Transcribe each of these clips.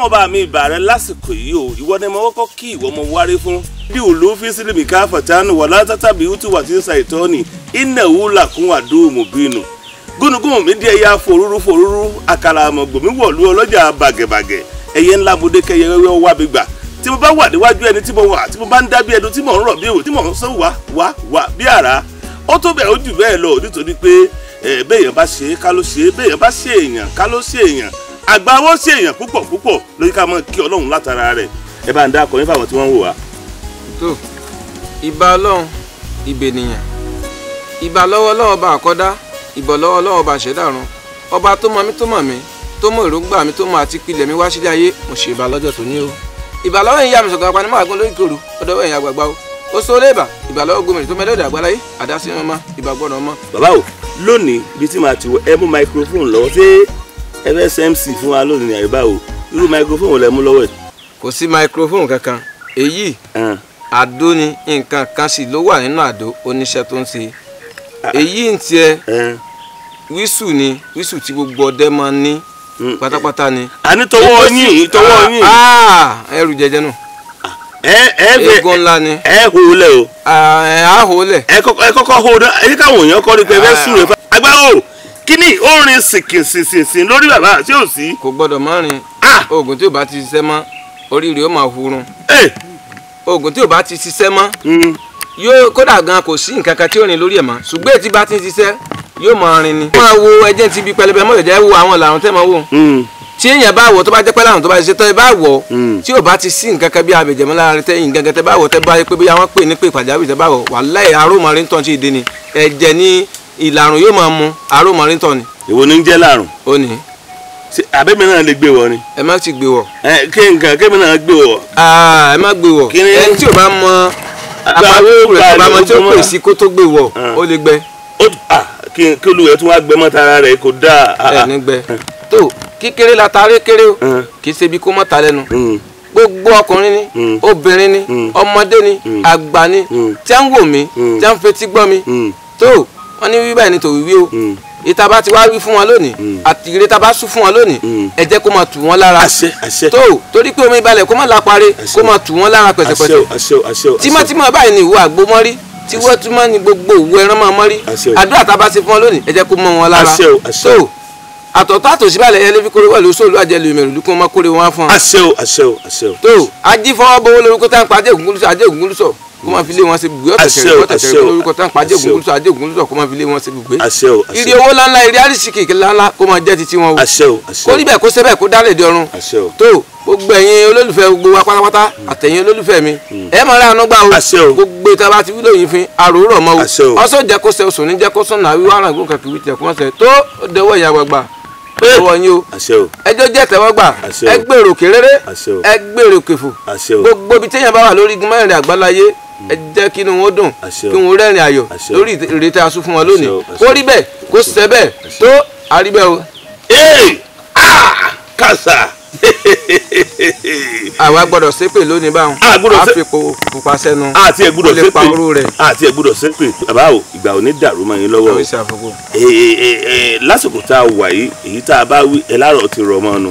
ọlọ́run bá mi ìbà rẹ lásìkò yìí o ìwọ ni mo kọ́kọ́ kí ìwọ mo wárí fún bí olófin sílẹ̀mì ká fàtánù wà látàtàbí ó ti wà tí ń sa ìtọ́ni iná wúlà kún àdóòmù bínú gúnugún mi díẹ̀ ya forúrú àkàrà àmọ̀gbò mi wọ̀lú ọlọ́jà bàgẹ̀bàgẹ̀ ẹyẹ ńlá mo dé kẹyẹ wẹ́wẹ́ wá mi gbà tí mo bá wà níwájú ẹni tí mo wà tí mo bá ń dábí ẹnu tí mò ń rọ̀ bí òwò tí mò ń sọ wá bí àrá ó tó bẹ́ẹ̀ ó jù bẹ́ẹ̀ lọ nítorí pé béèyàn bá ṣe é ká ló ṣe é béèyàn bá ṣe èèyàn ká ló ṣe èèyàn àgbà wọn ṣe èèyàn púpọ̀ lórí ká mọ kí ọlọ́run látara rẹ̀ ẹ bá ń dá akọrin fáwọn tí wọ́n ń wò wá. tó ìbà ọlọ́run ìbènìyàn ìbà lọ́wọ́ ọlọ́run bá àkọ́dá ìbà lọ́wọ́ ọlọ́run bá ṣẹ̀dárun ọba tó mọ mí tó mọ èròǹgbà mi tó mọ àti pilẹ̀ mi wá sílé ayé mo ṣe ìbà lọ́jọ́ tó ní o ìbà lọ́wọ́ ìyá mi sọ̀kan apanimọ̀ àgbọn lórí kòrò ọ̀dọ̀ ẹ̀yìn àgbàgbà o ó sọ lé ìbà lọ́wọ́ gómìnà tó mẹ́lẹ́dẹ̀ àgbáláyé àdásí ọmọ ìbà gbọ́dọ̀ ọmọ. bàbá o lónìí ibi tí màá ti wọ ẹ mú microphone lọ́wọ́ ṣé ẹ fẹ́ SMC fún wa lónìí àyíbá o irú microphone wo lẹ mú lọ́wọ́ ẹ̀. kò sí microphone kankan èyí àdó ni nǹkan kan sì ló wà nínú àdó oníṣẹ́ tó ń ṣe èyí ń tiẹ̀ wíṣù ni wíṣù tí gbogbo ọdẹ máa ń ní pátápátá ni. àní tọwọ́ yín. ẹrù jẹjẹ nù. eégún ńlá ni. ẹ hó lẹ o. a hó lẹ. ẹ kọ́kọ́ hó dán èyí káwọn èèyàn kọ́ ni pé ẹ sùn rẹ̀ fún agbáwo kíní ó rin sìnkìn lórí bàbá tí ò sí. kò gbọdọ̀ má rin oògùn tí ò bá ti ṣiṣẹ́ mọ́ orí rẹ̀ ó máa hurun. oògùn tí ò bá ti ṣiṣẹ́ mọ́ yóò kódà gan kò sí nǹkan kan tí ó rin lórí ẹ̀ mọ́ ṣùgbọ́n èyí tí bá ti ń ṣiṣẹ́ yóò máa rin ni. máa wo ẹjẹ́ ti bi pẹlẹbẹ mọ́ ìjẹ́ wo àwọn làrùn tẹ́ máa wò. tí èèyàn bá wọ̀ tó bá jẹ́ pẹ́ láàrùn tó bá ṣiṣẹ́ tọ́ ẹ bá wọ̀ tí ò bá ti sí nǹkan kan bí abẹ̀jẹ̀mọ́ láàrin tẹ́yìn gangan tẹ́ bá wọ̀ tẹ́ bá yẹ pé bóyá wọ́n pè ní pé pàjáwìrì tẹ́ bá wọ̀ wàláhì arómarin tán tí ì dé ni ẹ̀jẹ̀ ní ìlàrùn yóò máa mu arómarin tán ni. èwo ni ń jẹ́ láàrùn. ó ní. àbẹ́mi náà lè gbé wọ ni. ẹ má ti gbé wọ. kémi náà gbé wọ. ẹ má gbé wọ. ẹni tí ò bá mọ àpapọ̀ rẹ̀ tó bá mọ tí ó pè sí kó tó gbé wọ ó lè gbẹ. kí olùwẹ̀ tún wá gbẹ mọ́ tara rẹ̀ kò dáa. ẹ ní gbẹ tó kíkéré la tarí kéré o kì í ṣe bí kó mọ́ ta lẹ́nu gbogbo ọkùnrin ni obìnrin ni ọmọdé ni àgbà ni tí a ń wò mí tí a ń fetí gbọ́ mi tó wọ́n ní wíwá ẹni tó wíwí o ìta bá ti wá wí fún wọn lónìí àti ìrètá bá sún fún wọn lónìí ẹ jẹ́ kó máa tù wọ́n lára tó torí pé omi balẹ̀ kó má la parí kó máa tù wọ́n lára pẹ̀sẹ̀pẹ̀sẹ̀ tímọ́tímọ́ báyìí ni ìwọ àgbo mọ́rí tí wọ́n tún máa ní gbogbo òwú ẹran máa mọ́rí àdúrà tá a bá ṣe fún wọn lónìí ẹ jẹ́ kó mọ́ wọn lára tó àtọ̀tọ̀ àtòsíbàlẹ̀ yẹn lébi kórè wà lóṣòlù àjẹlù ìmẹ̀rùndún kó má kórè wọn fún un. àṣẹ o. tó ajífọwọ́ bowó lórúkọ tá à ń pa ajé ògúngúlùsọ kó máa fi lé wọn ṣe bùgbé ọ̀tẹ̀kẹ̀rẹ̀ lórúkọ tá à ń pa ajé ògúngúlùsọ kó máa fi lé wọn ṣe bùgbé. ìrì owó ńláńlá ìrì àrísìkì ńláńlá kó máa jẹ́ titi wọn o. kó rí bẹ́ẹ̀ kó ṣe bẹ́ẹ̀ kó dálẹ̀ di ọrùn. tó gbogbo ẹ̀yin olólùfẹ́ gbogbo wa pátápátá àtẹ̀yin olólùfẹ́ mi ẹ máa rà ànúgbà o gbogbo ìta bá ti wí lóyìn fún àròrọ̀ mọ́ o ọsọ jẹ́ kó ṣe oṣù ní jẹ́ kó sọ̀nà wíwá àràgùn kàkiri wí tẹ̀ kó wọ́n ṣe tó dẹwọ́ ìyá gbàgbà ọwọ́ yín o ẹjọ́ jẹ́ tẹ́wọ́gbà ẹ gbèrò kéréré ẹ gbèrò kẹfù gbogbo ibi téèyàn bá wà lórí igun mẹ́rin àgbáláyé ẹ jẹ́ kí inú wọn dùn kí wọn rẹ́rìn ayọ̀ lórí ìrètí aṣọ fún wọn lónìí kó rí bẹ́ẹ̀ kó ṣe bẹ́ẹ̀ tó àríbẹ̀ o. kàṣà. àwa gbọ́dọ̀ ṣépè lónìí báwọn àfipò pupa sẹ́nu àti ẹ gbọ́dọ̀ ṣépè àti ẹ gbọ́dọ̀ ṣépè bàbá o ìgbà ò ní dàrú mọ́ yín lọ́wọ́ lásìkò tá a wà yìí èyí tá a bá wí ẹ láàárọ̀ ti rọ̀ mọ́ nu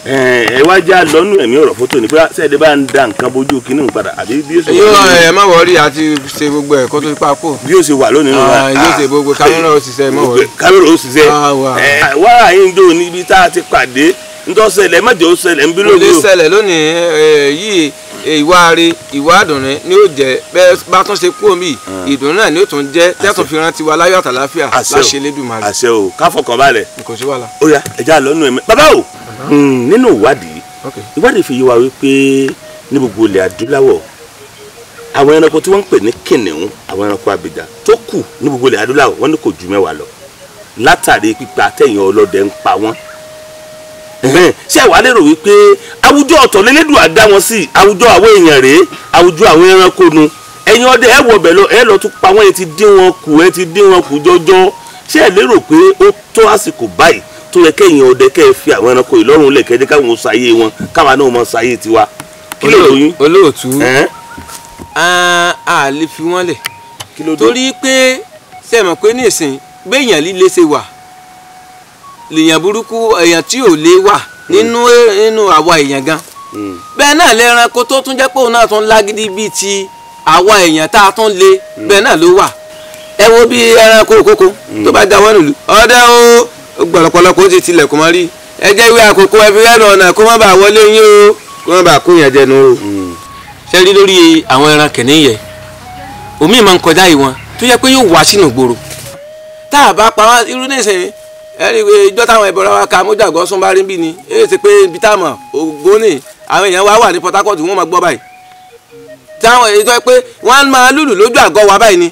ẹ wá já lọ́nù ẹ̀mí ọ̀rọ̀ fótó ní pé sẹ́ẹ̀dẹ̀ bá ń da nǹkan bójú kínní padà àbí bí ó ṣe wà lónìí. ẹ má wọrí àti ṣe gbogbo ẹ̀ kó tó pa kó. bí ó ṣe wà lónìí nù. yóò ṣe gbogbo kámẹ́rà ó ṣiṣẹ́ mọ́ wọrí. kámẹ́rà ó ṣiṣẹ́ wàrà yín dò níbi tá a ti pàdé ntọ́sẹ̀lẹ̀ mẹ́jọ ṣẹlẹ̀ ń bí lónìí o. kò lè ṣẹlẹ̀ lónìí yìí ìwà rí ìwà àdùnrín ni ó jẹ bẹ́ẹ̀ bá tún ṣe kú omi ìdùnnú náà ni ó tún jẹ tẹ́tùn fi rántí wa láyọ̀ àtàláfíà láṣẹ Elédùmarè. àṣẹ o ká fọkàn balẹ̀. kò sí wàhálà. ó yá ẹja lọ́nù ẹ̀mẹ́. bàbá o nínú ìwádìí fi yé wa wípé ní gbogbo ilẹ̀ adúláwọ̀ àwọn ẹranko tí wọ́n ń pè ní kìnìún àwọn ẹranko abìjà tó kù ní gbogbo ilẹ̀ adúláwọ̀ wọ́n ní kò ju mẹ́wàá lọ látàrí pípa tẹ̀yìn ọlọ́dẹ ń pa wọ́n ṣé wàá lérò wípé àwùjọ ọ̀tọ̀ lélẹ́dùn àdá wọn sí àwùjọ àwọn èèyàn rèé àwùjọ àwọn ẹranko nu ẹ̀yin ọdẹ ẹ wọ ọbẹ̀ lọ ẹ lọ tún pa wọ́n ẹ ti dín wọn kù jọjọ ṣé ẹ lérò pé ó tó àsìkò báyìí tó yẹ kẹ́yìn ọdẹ kẹ́ ẹ fi àwọn ẹranko ìlọ́run lẹ̀ kẹ́jẹ́ káwọn ṣayé wọn káwa náà mọ ṣayé tiwa. kí ló lóyún. olóòtú a lè fi wọ́n lẹ̀ torí pé ṣe mọ̀ pé ní ìsìn béèyàn líle ṣe wà lèèyàn burúkú èèyàn tí ò lè wà nínú àwa èèyàn gan bẹ́ẹ̀ náà lẹ́ranko tó tún jẹ́ pé òun náà tún lágídí bíi ti àwa èèyàn tá a tún lé bẹ́ẹ̀ náà ló wà ẹ wo bí ẹranko òkókó tó bá jáwọ́ nílùú ọdẹ ó gbọ̀lọ̀pọ̀lọpọ̀ ó ti tilẹ̀kùn mọ́ rí ẹ jẹ́ ìwé àkókò ẹ fi rẹ́nu ọ̀nà kó má bàa wọlé yín o kó má bàa kó yẹn jẹnu o. ṣé rí lórí àwọn ẹran kìnìún omi máa ń kọjá ìwọ̀n tó yẹ pé yóò wá sínú ìgboro tá a bá pa wá irú nísìnyí ẹ̀rí ìjọ táwọn ìbọ̀rọ̀ wa ka mójàgọ́ sún bá rí bí ni èyí ti pé ibi táwọn Ògbóni àwọn èèyàn wa wà ní Port Harcourt wọ́n máa gbọ́ báyìí táwọn èyí tó yẹ pé wọ́n máa lùlù lójú àgọ́ wa báyìí ni.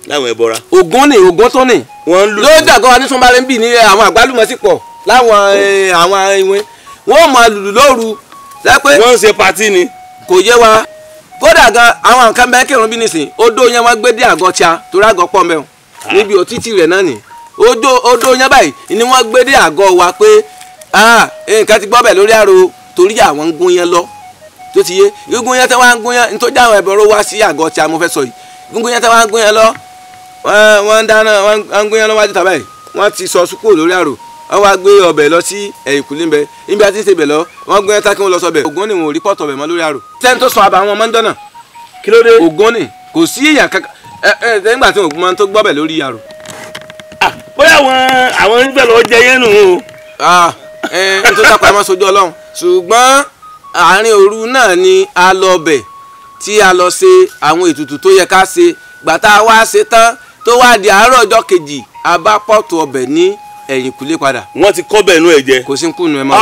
láwọn ìbọ̀ra. Ògún tó ní lójú àgọ́ wa ní sún bá rí bí ni àwọn àgbálùmọ̀ sì pọ̀ láwọn àwọn ìwé wọ́n máa lùlù lóru. wọ́n ń ṣe patí ni. kò yé wa kódà gan àwọn nǹkan bẹ́ẹ̀ kírun bí nìsín odó yẹn wọ́n gbé dé àgọ́ tíá torí àgọ́ pọ̀ mẹ́wọ̀n níbi òtítì rẹ̀ náà ni odó yẹn báyìí ni wọ́n gbé dé àgọ́ wa pé nǹkan ti gbọ́ bẹ̀ lórí àrò torí àwọn ń gún yẹn lọ tó ti yé gígún yẹn tẹ́ wọ́n ń gún yẹn nítorí àwọn ẹ̀bọ̀rọ̀ wá sí àgọ́ tíá mo fẹ́ sọ yìí gígún yẹn tẹ́ wọ́n ń gún yẹn lọ wọ́n ń dáná wọ́n ń gún yẹn lọ wájú tàbá yìí wọ́n ti sọ sùkúrò lórí àrò wọ́n wá gbé ọbẹ̀ lọ sí ẹ̀yìnkùlé ń bẹ níbi àti ṣe bẹ̀ lọ wọ́n gún yẹn tá kí wọ́n lọ sọ bẹ̀ Ògún ni wọn ò rí pọ̀tọ̀ bẹ̀ mọ́ lórí àrò tẹ́ni tó sọ àbá àwọn mọ́ńdọ́ náà kí ló dé Ògún ni kò sí èèyàn kankan nígbà tí Ògún máa ń tó gbọ́ bẹ̀ lórí àrò. bóyá àwọn ń bẹ̀ lọ jẹ yẹn nù. n tó dápọ̀ ẹ má sojú Ọlọ́run ṣùgbọ́n àárín òru náà ni a lọ bẹ̀ tí a lọ ṣe àwọn ètùtù tó yẹ ká ṣe gbàtà wá ṣe tán tó wá di àárọ̀ ọjọ́ kejì a bá pọ̀tù ọbẹ̀ ní ẹ̀yìnkùlé padà. wọ́n ti kọ́ bẹ̀ nú ẹ̀ jẹ. kò sí kùnú ẹ̀ mọ́.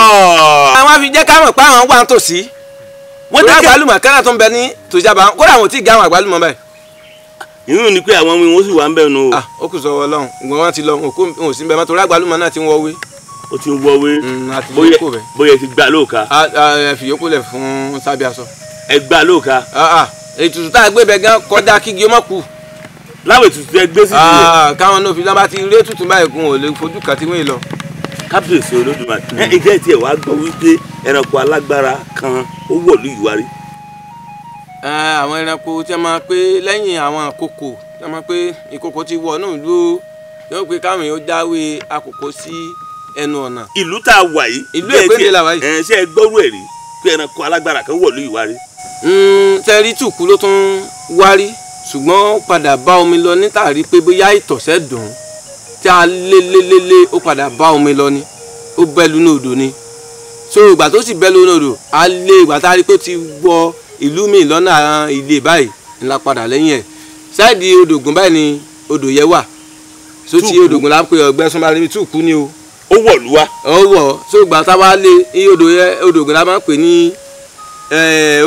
àwọn fi jẹ́ ká mọ̀ pé àwọn wà ń tòsí. wọ́n dá àgbálùmọ̀ kẹ́rẹ́ tó ń bẹ ní tòsí àbá kódà àwọn ò tí ì gé àwọn àgbálùmọ̀ báyìí. inú ni pé àwọn ọmọ wọn sì wà ń bẹ̀ nù. ó kù sọ́wọ́ Ọlọ́run ìgbọ̀n wọn ti lọ wọn ò sí bẹ́ẹ̀ mọ́ torí àgbálùmọ̀ náà ti ń wọ́wé. ó ti ń wọ́wé bóyá ti gbà lóòka. ẹ fi yókù lẹ̀ fún sábẹ́ aṣọ. ẹ gbà lóòka. ètùtù tá a gbé bẹ gan kọjá kígi ọmọ kù. láwọn ètùtù tẹ gbé sí ìlú. káwọn náà fi lọ́ba ti rí ètùtù báyìí kún ò lè fojú kàtí wọ́n yìí lọ. kábíyèsí Olódùmarè ìjẹ́ tiẹ̀ wá gbọ́ wípé ẹranko alágbára kan ó wọ̀lú ìwárí. àwọn ẹranko tí a máa pé lẹ́yìn àwọn àkókò tí a máa pé ìkòkò ti wọ̀ náà ló yóò pé káwọn èèyàn jáwé àkókò sí ẹnu ọ̀nà. ìlú tá a wà yìí ìlú Èkó la wà yìí. ṣé ẹ gbọ́rú ẹ̀ rí pé ẹranko alágbára kan wọ̀lú ìwárí. tẹ́rí tùkú ló tún wárí ṣùgbọ́n ó padà bá omi lọ nítàrí pé bóyá ìtọ̀sẹ̀ dùn tí a lé ó padà bá omi lọ ni ó bẹ́lu ní odò ni so ìgbà tó sì bẹ́lu ní odò a lé ìgbà tá a rí pé ó ti wọ ìlú mi lọ́nà ilé báyìí ńlá padà lẹ́yìn ẹ̀ sáìdì odò Ògùn báyìí ni odò yẹn wà so tí odò Ògùn la ń pè ọgbẹ́ sọ́nba níbi túùkú ni o. ó wọ̀ lú wa. ó wọ̀ so ìgbà tá a wá lé odò Ògùn la máa ń pè ní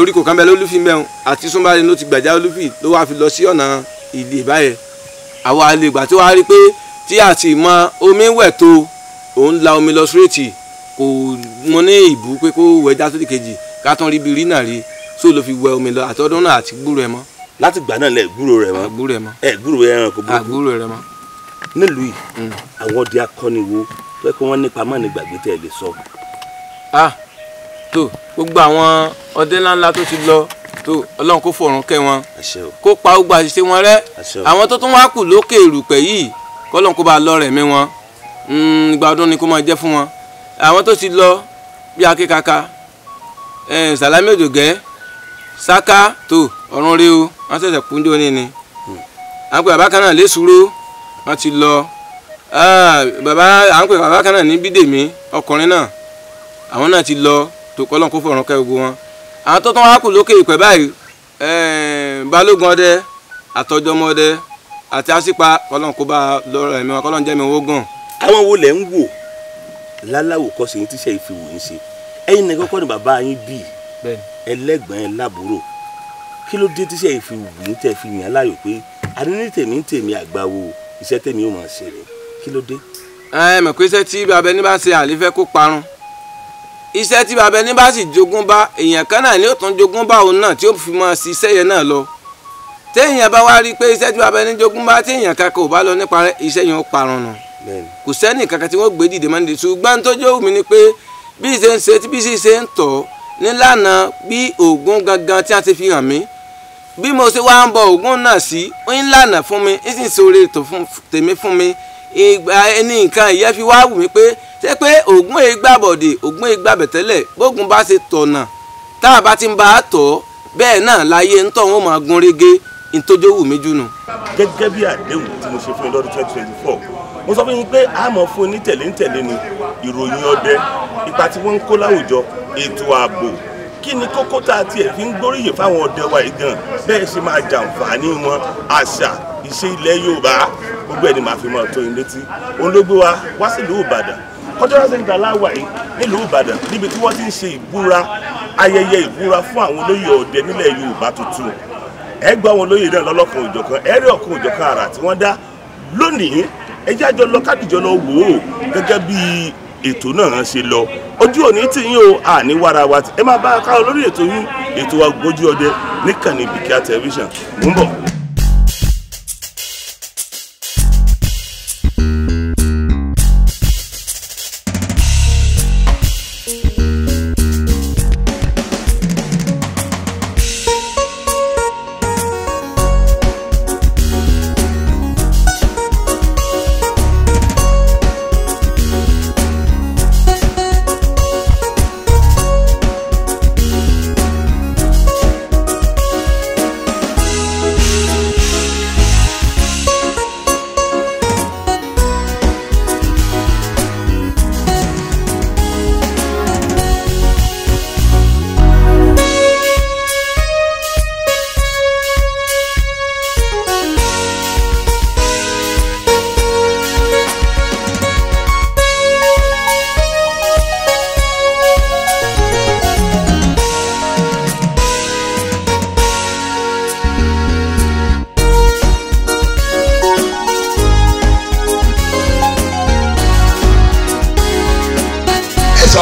oríkò kan bẹ lólúfì mẹ́rin àti súnmọ́rin ló ti gbàjá olúfì ló wá fi lọ sí ọ̀nà ilé báyẹn àwa àlegbà tí wàá rí pé tí àti mọ omi wẹ̀ tó òun la omi lọ sírètì kò mọ ní ìbú pé kó wẹjá sódì kejì ká tán rí bí rí náà rí so ló fi wẹ omi lọ àti ọdún náà àti gbúrò ẹ mọ́. láti gbà náà lẹ gbúrò rẹ mọ́. gbúrò ẹ mọ́. gbúrò ẹranko burúkú. gbúrò rẹ mọ́. nílùú yìí àwọn ọdẹ akọni wo pé kí wọ́n nípa mọ́ ní gbàgbé tẹ̀ lè sọ. tó gbogbo àwọn ọdẹ ńláńlá tó ti lọ tó Ọlọ́run kó fọ̀run kẹ́ wọn kó pa gbogbo àṣìṣe wọn rẹ́ àwọn tó tún wá kù lókè èrùpẹ̀ yìí kọ́lọ́n kó bá lọ rẹ̀ mí wọn ìgbà ọdún ni kó máa jẹ́ fún wọn àwọn tó ti lọ bí Akékaka Sàlámì Òjògẹ́ Saka tó ọ̀run rí o wọ́n ṣẹ̀ṣẹ̀ kúndé òní ni à ń pè bàbá kan náà lẹ́sùró wọ́n ti lọ à ń pè bàbá kan náà ní Bídèmí ọkùnrin náà àwọn náà ti lọ tó kọ́lọ́n kó fọ̀run kẹ́ gbogbo wọn àwọn tó tán wá kù lókè ìpẹ́ báyìí Balógun ọdẹ àtọjọmọ ọdẹ àti Àsípa kọ́lọ́n kó bá lọ́rọ̀ ẹ̀mí wọn kọ́lọ́n jẹ́mi owó gàn. àwọn wo lẹ ń wò láláwò kọ́ sí yín tíṣẹ́ ìfìwò yín ṣe ẹ̀yin ní kọ́kọ́ ni bàbá yín bíi ẹlẹ́gbọ̀n ẹ̀ lábúrò kí ló dé tíṣẹ́ ìfìwò yín tẹ̀ fi yàn láàyò pé àní ní tèmi àgbáwo iṣẹ́ tèmi ò máa ṣe rẹ̀ kí ló dé. mọ̀ pé iṣẹ́ tí bàbá ẹni bá ṣe àlefẹ́ kó parun iṣẹ́ tí bàbá ẹni bá sì jogún bá èèyàn kan náà ni ó tún jogún bá òun náà tí ó fi máa ṣiṣẹ́ yẹn náà lọ téèyàn bá wá rí i pé iṣẹ́ tí bàbá ẹni jogún bá téèyàn kankan ò bá lọ nípa iṣẹ́ yẹn ó parun nù kò sẹ́ni kankan tí wọ́n gbé dìde máa ń dè ṣùgbọ́n tó jẹ́ òmìn ni pé bí ṣe ń ṣe tí bí ṣe ń tọ̀ nílànà bí Ògún gangan tí a ti fi hàn mí bí mo ṣe wá ń bọ Ògún náà sí ó ń lànà fún mi ń sì ń ṣoore ètò tèmi fún mi ìgbà ẹni nǹkan ìyẹn fi wá wù mí pé ṣé pé ògùn ìgbàbọ̀dè ògùn ìgbàbẹ̀tẹ́lẹ̀ gbógun bá ṣe tọ̀nà tá a bá ti ń bá a tọ̀ bẹ́ẹ̀ náà láyé ń tọ̀ wọ́n máa gún régé ìtọ́jú wù mí jùnú. gẹ́gẹ́ bí àdéhùn tí mo ṣe fún yín lọ́dún 2024 mo sọ fún yín pé a mọ̀ fún ní tẹ̀lé ni ìròyìn ọdẹ ipa tí wọ́n ń kó láwùjọ ètò ààbò kí ni kókó tá a tiẹ̀ fi ń gbóríyìn fáwọn ọdẹ wa yìí gan bẹ́ẹ̀ ṣe máa jàǹfààní wọn àṣà ìṣe ilẹ̀ Yorùbá gbogbo ẹni máa fi máa tó yín létí òun ló gbé wa wá sílùú Ìbàdàn cultural center láwà yìí nílùú Ìbàdàn níbi tí wọ́n ti ń ṣe ìbúra ayẹyẹ ìbúra fún àwọn olóyè ọdẹ nílẹ̀ Yorùbá tuntun ẹ gbọ́ àwọn olóyè náà lọ́lọ́kan òjọ̀kan ẹ rí ọ̀kan òjọ̀kan àrà tí wọ́n dá lónìí ẹ jẹ́ àjọ lọ kádìjọ lọ wò ó gẹ́gẹ́ bí ètò náà ṣe lọ ojú òní tí yín o àní wàrà wa ẹ máa bá a ká lórí ètò yín ètò wa Ògbójú Ọdẹ níkànnì Bíkíá tẹlifíṣàn ń bọ̀.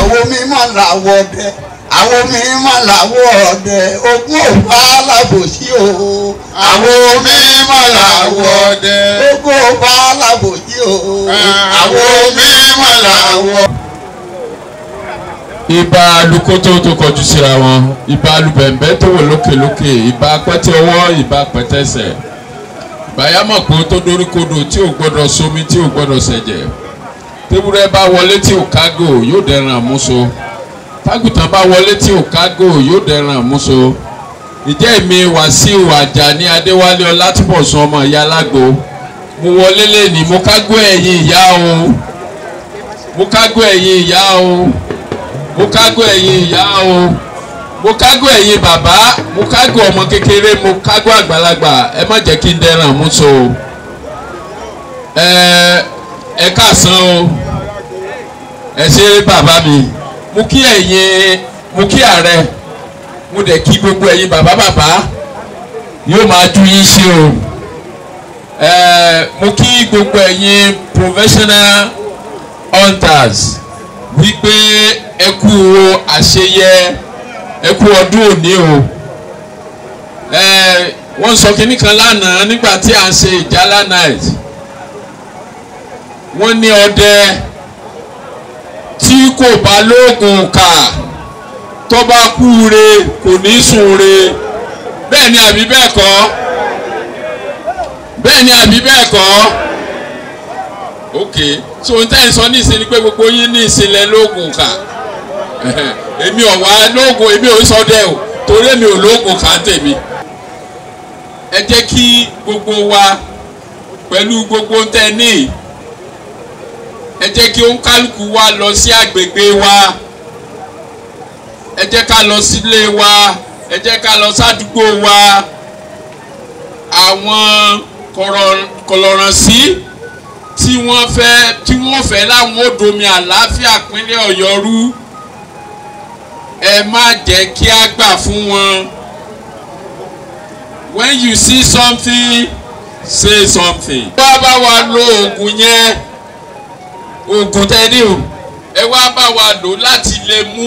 àwọn mímọ́ làwọ̀ ọdẹ àwọn mímọ́ làwọ̀ ọdẹ ogún òpá alábòsí o. àwọn mímọ́ làwọ̀ ọdẹ ogún òpá alábòsí o. àwọn mímọ́ làwọ̀. ìbà alukoto tó kọjú síra wọn ìbà alubẹ̀m̀bẹ̀ tó wò lókèlókè ìbà pẹ́tẹ́ ọwọ́ ìbà pẹ́tẹ́sẹ̀ ìbàyámọ̀pọ̀ tó doríkodò tí ò gbọ́dọ̀ somi tí ò gbọ́dọ̀ ṣẹ̀jẹ̀ tewúrẹ́ bá wọlé tí ò kágò yóò dẹran àmúso tágùtàn bá wọlé tí ò kágò yóò dẹran àmúso ìjẹ́ mi Wàsíù Àjàní Adéwálé Ọlátúbọ̀sún ọmọ ìyá alágbo mo wọlé lẹ́ni mo kágò ẹ̀yìn ìyá o mo kágò ẹ̀yìn ìyá o mo kágò ẹ̀yìn ìyá o mo kágò ẹ̀yìn bàbá mo kágò ọmọ kékeré mo kágò àgbàlagbà ẹ má jẹ́ kí n dẹran àmúso ẹ káàsán o ẹ ṣe bàbá mi mo kí ẹ̀yin mo kí ààrẹ mo dẹ̀ kí gbogbo ẹ̀yin bàbá yóò máa ju yín ṣe o mo kí gbogbo ẹ̀yin professional hunters wípé ẹ kú àṣeyẹ ẹ kú ọdún òní o wọ́n sọ kínní kan lánàá nígbà tí à ń ṣe ìjálá night wọ́n ní ọdẹ tí kò bá lóògùn kà tó bá kú re kò ní sùn re bẹ́ẹ̀ ni àbí bẹ́ẹ̀ kọ́ bẹ́ẹ̀ ni àbí bẹ́ẹ̀ kọ́ ok so n tẹ́ ẹ sọ ní ìsìn ni pé gbogbo yín ní ìsìnlẹ̀ lóògùn kà èmi ò wá lóògùn èmi ò sọdẹ o torí èmi ò lóògùn kà tèmi ẹ jẹ́ kí gbogbo wa pẹ̀lú gbogbo ń tẹ́ ní ẹ jẹ́ kí oníkálukú wa lọ sí àgbègbè wa ẹ jẹ́ ká lọ sílé wa ẹ jẹ́ ká lọ sádùúgbò wa àwọn kọ̀lọ̀rọ̀sí tí wọ́n fẹ́ láwọn odòmí àlàáfíà pínlẹ̀ Ọ̀yọ́ rú ẹ má jẹ́ kí á gbà fún wọn. When you see something say something. wá bá wa lo oògùn yẹn oògùn tẹ́lẹ̀ o ẹ wá bá wa lò láti lè mú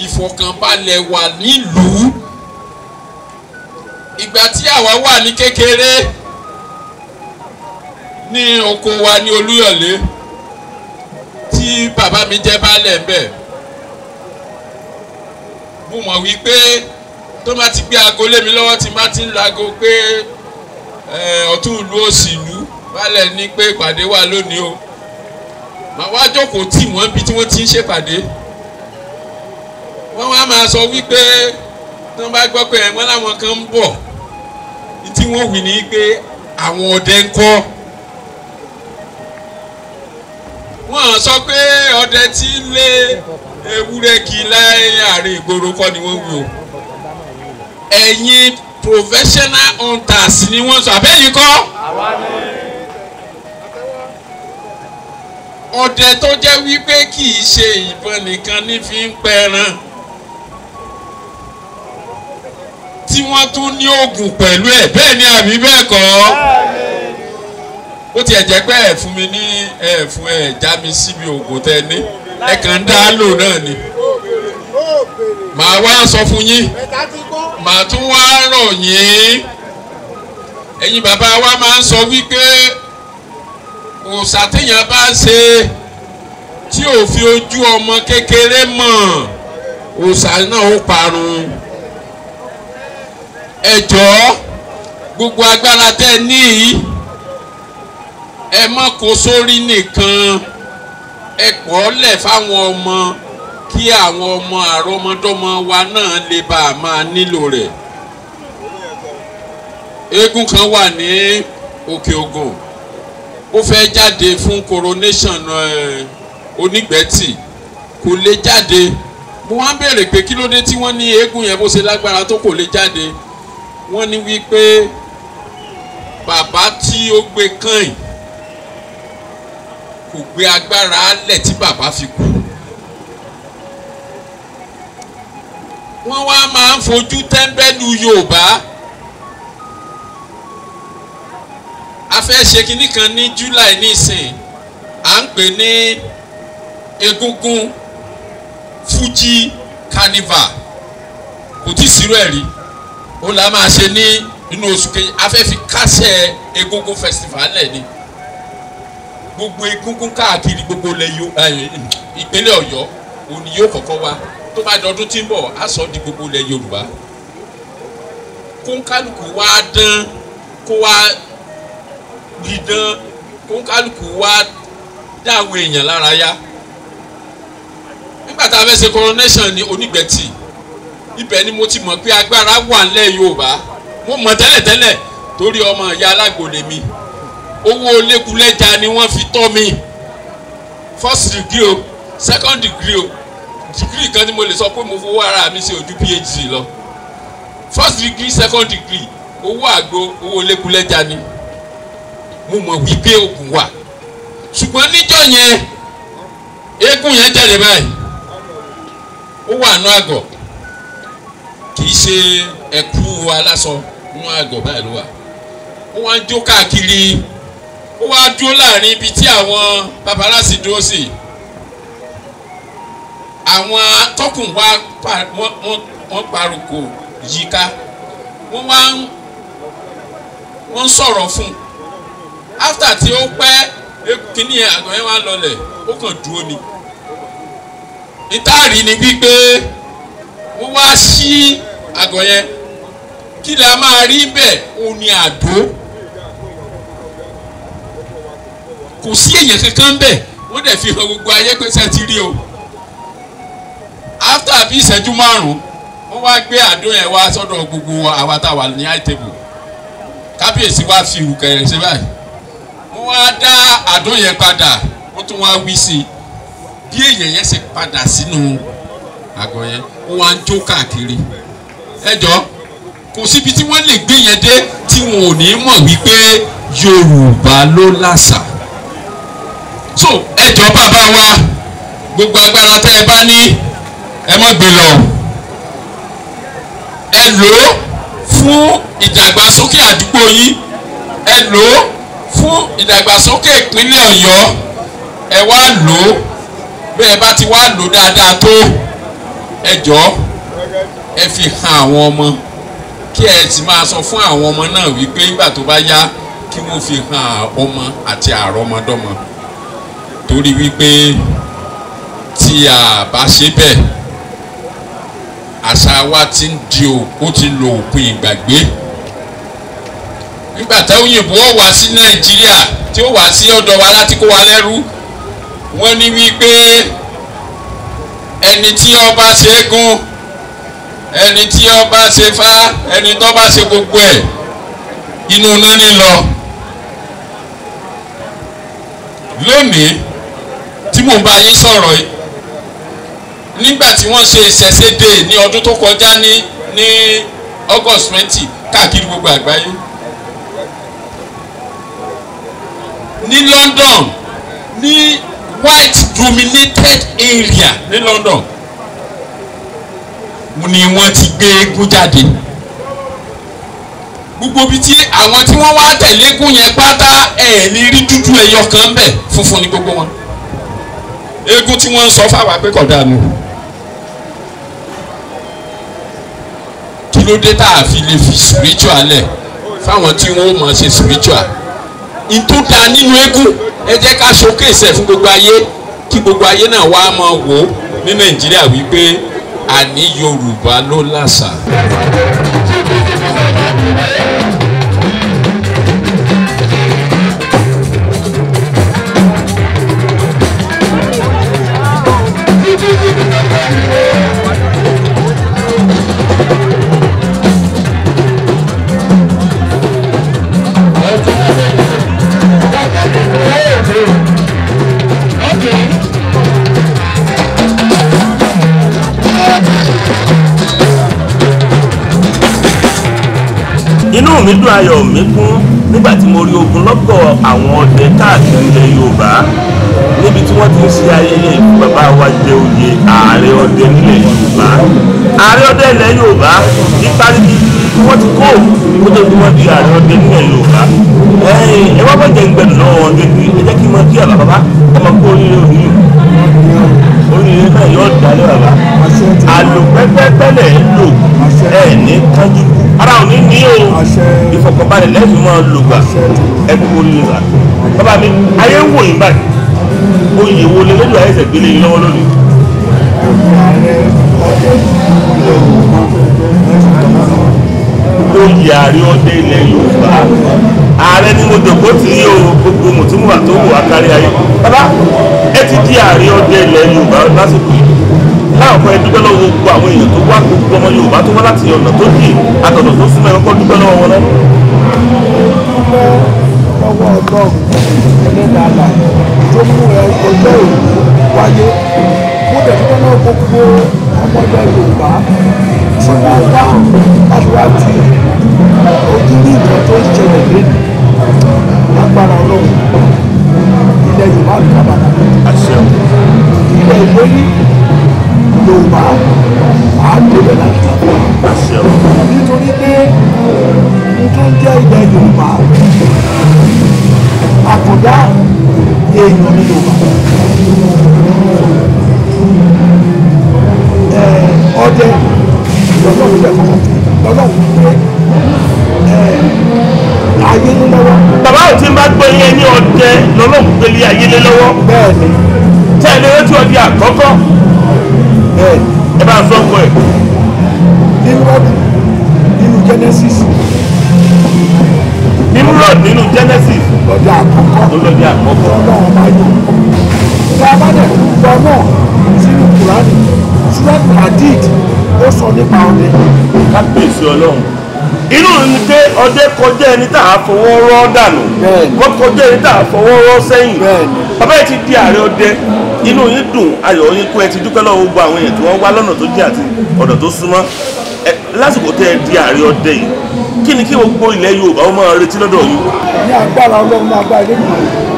ìfọ̀kànbalẹ̀ wà nílùú. ìgbà tí àwa wà ní kékeré ní oko wa ní Olúyọ̀lé tí bàbá mi jẹ́ baálẹ̀ ń bẹ̀ mo mọ̀ wípé tó bá ti gbé aago lé mi lọ́wọ́ tí má ti ń lago pé ọ̀tún ìlú òsì ìlú baálẹ̀ ní pé ìpàdé wà lónìí o màá wá jókòó tì wọ́n bí tí wọ́n ti ń ṣèpàdé wọ́n wá máa sọ wípé tí wọ́n bá gbọ́ pé wọ́n láwọn kan ń bọ̀ tí wọ́n wí ní pé àwọn ọdẹ ń kọ́ wọ́n sọ pé ọdẹ tí ń lé ewúrẹ́ kí láàrin àárín ìgboro kọ́ ni wọ́n wí o ẹ̀yin professional hunters ni wọ́n sọ àbẹ́yìn kọ́ ọdẹ tó jẹ́ wípé kì í ṣe ìbọn nìkan ní fi ń pẹran tí wọ́n tún ní oògùn pẹ̀lú ẹ̀ bẹ́ẹ̀ ni àbí bẹ́ẹ̀ kọ́ ó tiẹ̀ jẹ́ pé ẹ̀ fún mi ní ẹ̀ fún ẹ̀ já mi síbi oògùn tẹ ní ẹ̀ kàn ń dá lò náà ni màá wá sọ fún yín màá tún wá rọ̀ yín ẹ̀yin bàbá wa máa ń sọ wípé òòṣà téèyàn bá ń ṣe tí ò fi ojú ọmọ kékeré mọ̀ òòṣà náà ó parun ẹ jọ̀ọ́ gbogbo agbára tẹ́ ní ẹ má kó sórí nìkan ẹ pọ̀ lẹ̀ fáwọn ọmọ kí àwọn ọmọ àrọmọdọ́mọ wa náà lè bá a máa nílò rẹ̀ eégún kan wà ní Òkè Ògùn ó fẹ́ jáde fún coronation Onígbẹ̀tì kò lè jáde mo wá béèrè pé kí ló dé tí wọ́n ní eégún yẹn bó ṣe lágbára tó kò lè jáde wọ́n ní wípé bàbá tí ó gbé kàn kò gbé agbára alẹ̀ tí bàbá fi kú wọ́n wá máa ń fojú tẹ́ńbẹ́lú Yorùbá a fẹ́ ṣe kinní kan ní July nísìn à ń pè ní Egungun Fuji Carnival kò tí ì sírò ẹ̀ rí ó là máa ṣe ní inú oṣù kejì a fẹ́ fi kásẹ̀ Egungun festival lẹ̀ ni gbogbo egungun káàkiri gbogbo ìpínlẹ̀ Ọ̀yọ́ òní yóò kọ́kọ́ wá tó bá dọdún tí ń bọ̀ á sọ di gbogbo ilẹ̀ Yorùbá kó ń kálukú wá dán kó wá dídán kó ń kálukú wá dáwọn èèyàn lára yá nígbà tá a fẹ́ ṣe coronation ní Onígbẹ̀tì ibẹ̀ ni mo ti mọ̀ pé agbára wà nílẹ̀ Yorùbá mo mọ̀ tẹ́lẹ̀tẹ́lẹ̀ torí ọmọ ìyá alágbòlè mi owó lẹ́kùlẹ́jà ni wọ́n fi tọ́ mi first degree o second degree o degree kan ni mo lè sọ pé mo fowó ara mi ṣe ojú PhD lọ first degree second degree owó àgbo owó lẹ́kùlẹ́jà ni mo mọ̀ wípé oògùn wà ṣùgbọ́n níjọ́ yẹn eégún yẹn jáde báyìí ó wà nú àgọ̀ kì í ṣe ẹ̀kú aláṣọ nú àgọ̀ báyìí ló wà ó wá ń jó káàkiri ó wá dúró láàrin ibi tí àwọn paparazzi dúró sí àwọn atọ́kùn wọ́n parùkù yíká wọ́n sọ̀rọ̀ fún after tí ó pẹ́ kíní àgọ́ yẹn wá lọlẹ̀ ó kàn dúró ni ìtaàrí ni wípé wọ́n wá sí àgọ́ yẹn kí la máa rí bẹ́ẹ̀ ó ní àdó kò sí èèyàn kankan bẹ́ẹ̀ wọ́n dẹ̀ fi hàn gbogbo ayé pé sẹ́ ti rí o after bí ìṣẹ́jú márùn-ún wọ́n wá gbé àdó yẹn wá sọ́dọ̀ gbogbo àwa tá a wà ní high table kábíyèsí wá fi ìrù kẹrẹ ṣe báyìí wọ́n wá dá àdó yẹn padà wọ́n tún wá wí sí i bí èèyàn yẹn ṣe padà sínú àgọ́ yẹn wọ́n wá ń jó káàkiri ẹ jọ kò síbi tí wọ́n lè gbé yẹn dé tí wọn ò ní mọ̀ wípé Yorùbá ló láṣà so ẹ jọ bàbá wa gbogbo agbára tẹ́ ẹ bá ní ẹ má gbé lọ ẹ lò ó fún ìdàgbàsókè àdúgbò yín ẹ lò ó fún ìdàgbàsókè ìpínlẹ̀ Ọ̀yọ́ ẹ wá lò ó bí ẹ bá ti wá lò dáadáa tó ẹ jọ ẹ fi hàn àwọn ọmọ kí ẹ sì máa sọ fún àwọn ọmọ náà wípé nígbà tó bá yá kí wọ́n fi hàn ọmọ àti àrọ́mọdọ́mọ torí wípé tí a bá ṣe bẹ́ẹ̀ àṣà wa ti ń di ó ti lo òpin ìgbàgbé nígbà tí òyìnbó wá sí Nàìjíríà tí ó wá sí ọ̀dọ̀ wa láti kó wa lẹ́rú wọ́n ní wípé ẹni tí ọba ṣe gún ẹni tí ọba ṣe fá ẹni tó bá ṣe gbogbo ẹ̀ inú náà ní lọ. lónìí tí mò ń bá yín sọ̀rọ̀ yìí nígbà tí wọ́n ṣe ìṣẹ̀ṣe dé ní ọdún tó kọjá ní August 20 káàkiri gbogbo àgbáyé ní London ní white dominated area ní London ni wọ́n ti gbé eégún jáde gbogbo bí tí àwọn tí wọ́n wá tẹ̀lé eégún yẹn pátá ẹ̀ ní rí dúdú ẹyọ kan bẹ̀ funfun ní gbogbo wọn eégún tí wọ́n ń sọ fáwọn akẹ́kọ̀ọ́ nù kí ló dé tá a fi lè fi spiritual lẹ̀ fáwọn tí wọ́n mọ̀ ṣe spiritual ìtò da nínú eégún ẹ jẹ́ ká showcase ẹ̀ fún gbogbo ayé kí gbogbo ayé náà wá máa wò ó ní Nàìjíríà wípé àní Yorùbá ló láṣà. inú mi dùn ayọ̀ mi kún nígbà tí mo rí ogunlọ́gọ̀ àwọn ọdẹ káàkiri ilẹ̀ Yorùbá níbi tí wọ́n ti ń ṣe ayẹyẹ ìfún bàbá wa jẹ oyè ààrẹ ọdẹ nílẹ̀ Yorùbá ààrẹ ọdẹ ilẹ̀ Yorùbá níparí wọ́n ti kó kó tó fi wọ́n di ààrẹ ọdẹ nílẹ̀ Yorùbá ẹ wá bọ́jẹ̀ ń gbẹ̀dùn lọ́wọ́ wọn gẹ́gẹ́ ẹ jẹ́ kí n mọ kí àbá bàbá ọmọ kó oríire òní oríire náà yóò dalẹ̀ bàbá àlòpẹ́pẹ́pẹ́lẹ̀ ń lò ẹ̀ ní kájú ara òní ní o ìfọ̀kànbalẹ̀ lẹ́yìn máa lò gbà ẹ̀kú oríire rà bàbá mi ayé ń wò yín báyìí oyè wo lè lójú àyẹ̀sẹ̀ gbélé yín lọ́wọ́ lónìí. oyè ààrẹ ọdẹ ilẹ̀ Yorùbá ààrẹ ni mo dògbò tí yí o gbogbo mùtúmùwà tó wù akárí ayé bàbá ẹ ti di ààrẹ ọdẹ ilẹ̀ Yorùbá lásìkò yìí láwọn kan dúpẹ́ lọ́wọ́ gbogbo àwọn èèyàn tó wá gbogbo ọmọ Yorùbá tó wá láti ọ̀nà tó dì àtọ̀nà tó súnmọ́ ẹ̀kọ́ dúpẹ́ lọ́wọ́ wọn náà. lọ́wọ́ Ọlọ́run ẹlẹ́dàá tó mú ọjọ́ òní wáyé mo dẹ̀ dúpẹ́ lọ́wọ́ gbogbo ọmọdé Yorùbá tí wọ́n wá láti wá ti ojú ní ìjọ tó ń ṣẹlẹ̀ lẹ́nu lágbára Ọlọ́run ilẹ̀ Yorùbá ló kábàdà ilẹ̀ ìwérí Yorùbá àádọ́bẹ̀ láti nítorí pé mo tó ń jẹ́ ilẹ̀ Yorùbá àkọ́dá èèyàn ní Yorùbá ọdẹ lọ́lọ́run jẹ́ fọwọ́ lọ́lọ́run pé ayé lé lọ́wọ́. bàbá ò tí ń bá gbé yẹn ní ọdẹ lọ́lọ́run gbélé ayé lé lọ́wọ́. bẹ́ẹ̀ni. tẹ́ ẹ lé létí ọdẹ àkọ́kọ́. bẹ́ẹ̀ni. ẹ bá sọ fún ẹ. nínú Genesis. nínú Genesis. lọ́dẹ àkọ́kọ́. lọ́dẹ àkọ́kọ́. ọlọ́run bá yọ. tí a bá dẹ̀ lọ náà sínú Kùránì Surat Hadid ó sọ nípa ọdẹ. kábíyèsí Ọlọ́run inú ni pé ọdẹ kọjá ẹni tá a fọwọ́ rọ́ dànù kó kọjá ẹni tá a fọwọ́ rọ́ sẹ́yìn bàbá yìí ti di ààrẹ ọdẹ inú yín dùn ayọ̀ yín kú ẹ ti dúpẹ́ lọ́wọ́ gbogbo àwọn èèyàn tí wọ́n wá lọ́nà tó jẹ́ àti ọ̀dọ̀ tó súnmọ́ lásìkò tẹ́ ẹ di ààrẹ ọdẹ yìí kí ni kí gbogbo ilẹ̀ Yorùbá ó máa retí lọ́dọ̀ yín. ní agbára Ọlọ́run ní agbára ilé ìgbìmọ̀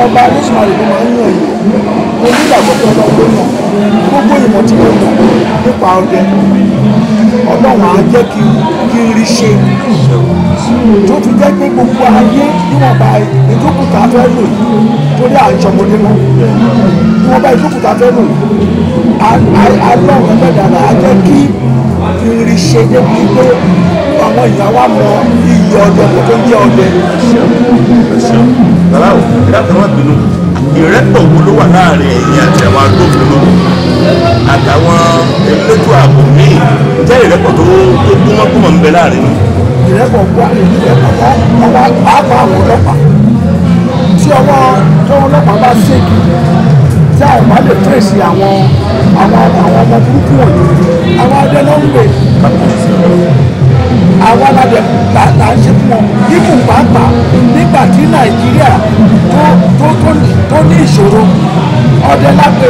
ọba adéṣùmarè ló máa ń yàn yìí mo nígbàgbọ́ pé Ọlọ́run ló yàn gbogbo ìmọ̀ tí mo yàn nípa ọdẹ Ọlọ́run á jẹ́ kí n rí ṣe tó fi jẹ́ pé gbogbo ayé níwọ̀nba ìdókòtà fẹ́ lò yìí torí à ń ṣọmọdé mọ́ níwọ̀nba ìdókòtà fẹ́ lò yìí Ọlọ́run ẹgbẹ́dàrà á jẹ́ kí n rí ṣe débi pé àwọn ìyàwó àmọ́ iyì ọdẹ kò tó jẹ́ ọdẹ. bàbá o ìdáàbò wọn bínú ìrẹ́pọ̀ wo ló wà láàrin ẹ̀yin àti àwọn agbófinró àtàwọn elétò ààbò míì jẹ́ ìrẹ́pọ̀ tó gúnmọ́gúnmọ́ ń bẹ láàrin mi. ìrẹ́pọ̀ wà ọwọ́ àpá àwọn ọlọ́pàá tí ọwọ́ ọlọ́pàá bá ṣèkì tí àwọn bá lè tẹ̀sí àwọn ọmọ burúkú wọ̀nyí àwọn adé ló ń gbé àwọn aládé là ń ṣe fún wọn ibùn pàápàá nígbà tí Nàìjíríà tó ní ìṣòro ọdẹ lápẹ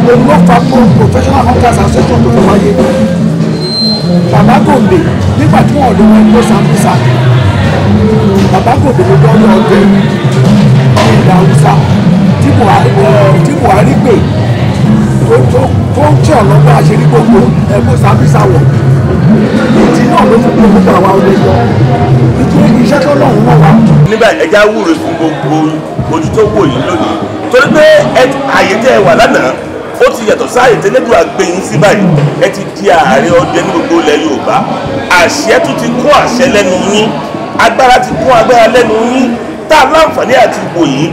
òun ló fa professional hunters association tó fi wáyé bàbá Gombe nígbà tí wọn ò lè wọn ìlú Sambisa bàbá Gombe ló lọ́ọ́ ọdẹ ní ilẹ̀ Haúsá tí Buhari gbé tó ń tí ọ̀lọ́gbọ́n àṣírí gbogbo ẹ̀kọ́ Sambisa wọ̀ ìdí náà ló fi gbogbo àwa ọdẹ yọ nítorí iṣẹ́ tó lọ́hùn náà wà. nígbà ẹja wúre fún gbogbo ojú tó wò yìí lónìí torí pé àyè tẹ́ ẹ wà lánàá ó ti yàtọ̀ sáàyè tẹ́lẹ́dùn àgbẹ̀yìn sí báyìí ẹ ti di ààrẹ ọdẹ ní gbogbo ilẹ̀ Yorùbá àṣẹ tún ti kún àṣẹ lẹ́nu yín agbára ti kún agbára lẹ́nu yín tá a láǹfààní àti wò yìí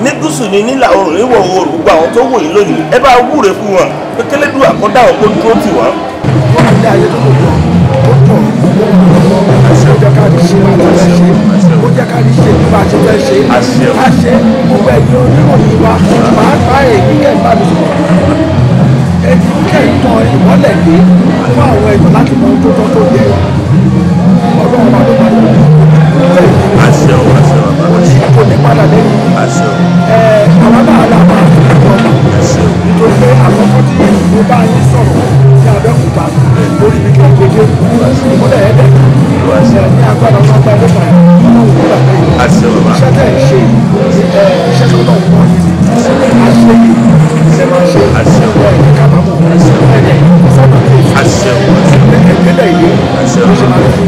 ní gúúsù ní nílà oòrùn níwọ̀ oòrùn gbogbo àwọn tó wò yìí lónìí ẹ bá wúre fún wọn pé kẹ́lẹ́dùn àkọ́dá wọn kó dúró tì wọ́n. wọ́n ti dá ayé tó lòdì ó pọ̀ ó jẹ́ ká lè ṣe bá a ti fẹ́ ṣe ó jẹ́ ká lè ṣe bá a ti fẹ́ ṣe á ṣe gbogbo ẹ̀yìn oníròyìn wa pàápàá èyí kẹ́ ń bá mi sọ̀rọ̀ èyí kẹ́ ń tan ìmọ́lẹ̀ dé fún àwọn ẹ̀yàn láti mọ tó tọ́ tó yẹ ọlọ́run wa ló máa ń lò àṣẹ o àṣẹ o bàbá kò ní padà lẹ́yìn àṣẹ o àwọn náà là máa fi ọmọ nítorí pé àkọ́kọ́ tí mo bá yín sọ̀rọ̀ ní Abẹ́òkúta lórí mi kí n gbé dé ìmúlẹ̀ ẹ̀dẹ̀ ní agbára ọlọ́gbà ẹ̀dẹ́gbà ọlọ́run nígbà lẹ́yìn àṣẹ bàbá iṣẹ́ tẹ̀ ń ṣe iṣẹ́ tó lọ́wọ́ wọn yìí àṣẹ yìí ṣe máa ṣe àṣẹ o ẹ̀ẹ́dẹ̀ kábàámọ̀ ẹ̀ẹ́dẹ̀ sọ́dọ̀ àṣẹ o ẹ̀ẹ́dẹ̀ yìí àṣẹ ló ṣe máa o fi